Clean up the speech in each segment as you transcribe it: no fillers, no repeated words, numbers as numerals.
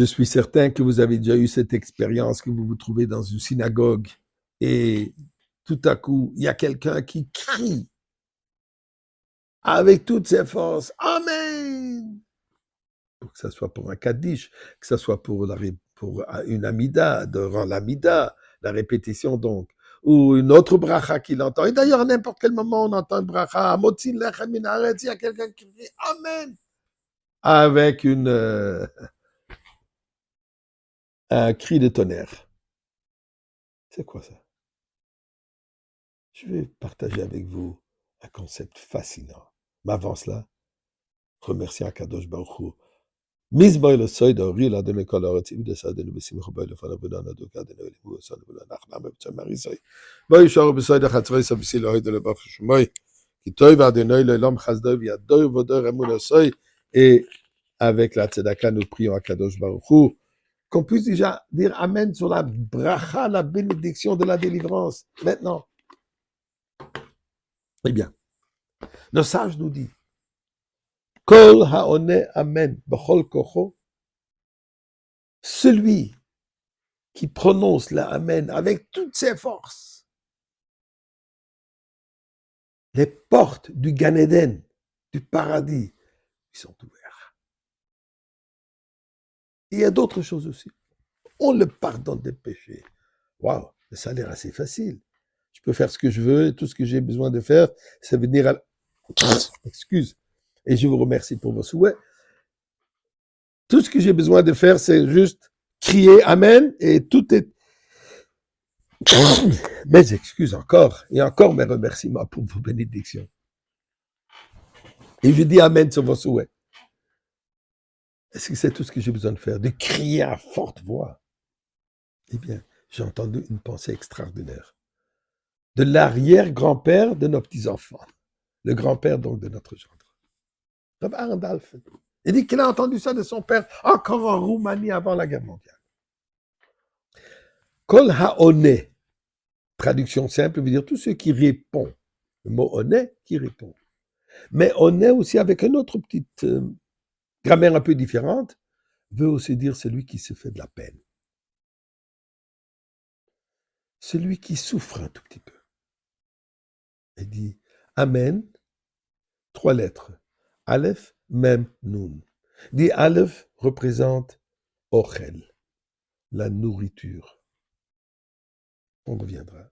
Je suis certain que vous avez déjà eu cette expérience, que vous vous trouvez dans une synagogue et tout à coup, il y a quelqu'un qui crie avec toutes ses forces, Amen! Pour que ce soit pour un kaddish, que ce soit pour une amida, durant l'amida, la répétition donc, ou une autre bracha qu'il entend. Et d'ailleurs, à n'importe quel moment, on entend une bracha, Motzi lechem min haaretz, il y a quelqu'un qui dit Amen! Avec un cri de tonnerre. C'est quoi ça? Je vais partager avec vous un concept fascinant. Mais avant cela, remercier Akadosh Baruch Hu. Mizboy le soy de Ri la de l'école orative de ça de nous besim khoboy le fana bena na doka de nous limu ça de la nachna me tsa marisoy. Boy shor besoy de khatzvay sa bisi le de le baf shmoy. Qui toy va de noy le lam khazdoy via doy vodor amul soy et avec la tzedaka nous prions Akadosh Baruch Hu qu'on puisse déjà dire amen sur la bracha, la bénédiction de la délivrance. Maintenant, eh bien, nos sages nous disent Kol haone amen b'chol kocho, celui qui prononce la amen avec toutes ses forces, les portes du Gan Eden, du paradis, ils sont ouvertes. Il y a d'autres choses aussi. On le pardonne des péchés. Waouh, ça a l'air assez facile. Je peux faire ce que je veux, et tout ce que j'ai besoin de faire, c'est venir à... Excuse. Et je vous remercie pour vos souhaits. Tout ce que j'ai besoin de faire, c'est juste crier Amen et tout est... Mes excuses encore, et encore mes remerciements pour vos bénédictions. Et je dis Amen sur vos souhaits. Est-ce que c'est tout ce que j'ai besoin de faire? De crier à forte voix? Eh bien, j'ai entendu une pensée extraordinaire. De l'arrière-grand-père de nos petits-enfants. Le grand-père donc de notre gendre. Rabbi Arndalf. Il dit qu'il a entendu ça de son père encore en Roumanie avant la guerre mondiale. Kol haone, traduction simple, veut dire tout ce qui répond. Le mot honnête qui répond. Mais honnête aussi avec une autre petite grammaire un peu différente, veut aussi dire celui qui se fait de la peine. Celui qui souffre un tout petit peu. Il dit Amen, 3 lettres. Aleph, Mem, Nun. Dit Aleph représente Ochel, la nourriture. On reviendra.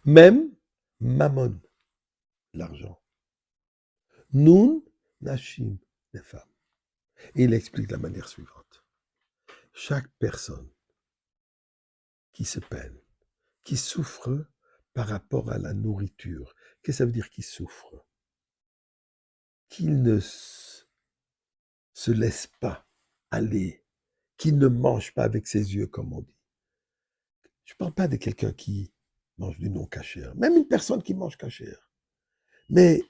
Mem, Mammon, l'argent. Nun, Nashim, les femmes. Et il explique de la manière suivante. Chaque personne qui se peine, qui souffre par rapport à la nourriture, qu'est-ce que ça veut dire qu'il souffre? Qu'il ne se laisse pas aller, qu'il ne mange pas avec ses yeux, comme on dit. Je ne parle pas de quelqu'un qui mange du non cachère, même une personne qui mange cachère. Mais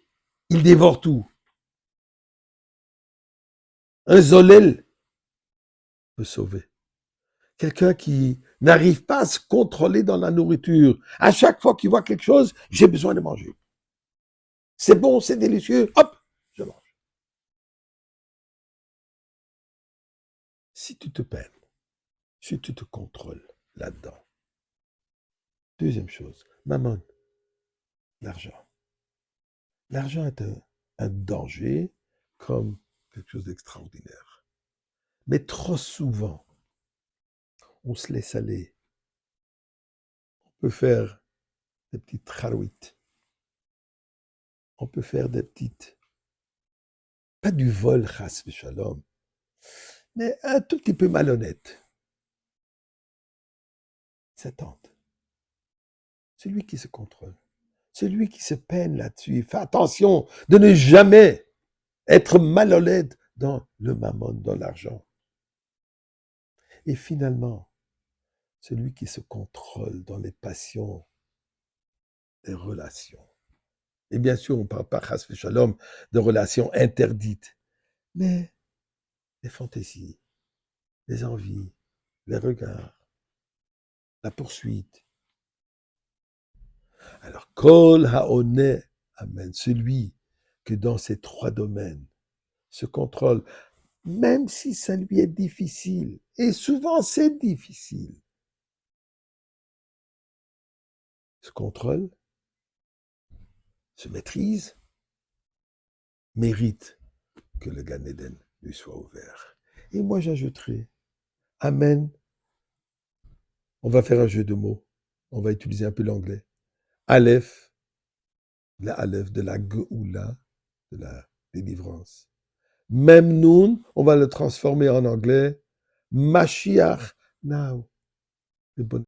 il dévore tout. Un zolel peut sauver. Quelqu'un qui n'arrive pas à se contrôler dans la nourriture. À chaque fois qu'il voit quelque chose, j'ai besoin de manger. C'est bon, c'est délicieux, hop, je mange. Si tu te peines, si tu te contrôles là-dedans. Deuxième chose, mammon, l'argent. L'argent est un danger comme quelque chose d'extraordinaire. Mais trop souvent, on se laisse aller. On peut faire des petites charouites. On peut faire des petites... Pas du vol, chas v'shalom, mais un tout petit peu malhonnête. Ça tente. Celui qui se contrôle, celui qui se peine là-dessus, fait attention de ne jamais être malhonnête dans le mammon, dans l'argent. Et finalement, celui qui se contrôle dans les passions, les relations. Et bien sûr, on ne parle pas, chas v'shalom, de relations interdites, mais les fantaisies, les envies, les regards, la poursuite. Alors, Kol Haone, Amen, celui que dans ces 3 domaines se contrôle, même si ça lui est difficile, et souvent c'est difficile, se contrôle, se maîtrise, mérite que le Gan Eden lui soit ouvert. Et moi j'ajouterai, Amen, on va faire un jeu de mots, on va utiliser un peu l'anglais. Aleph, la Aleph de la Geoula, de la délivrance. Même Noun, on va le transformer en anglais, Mashiach now. Le bon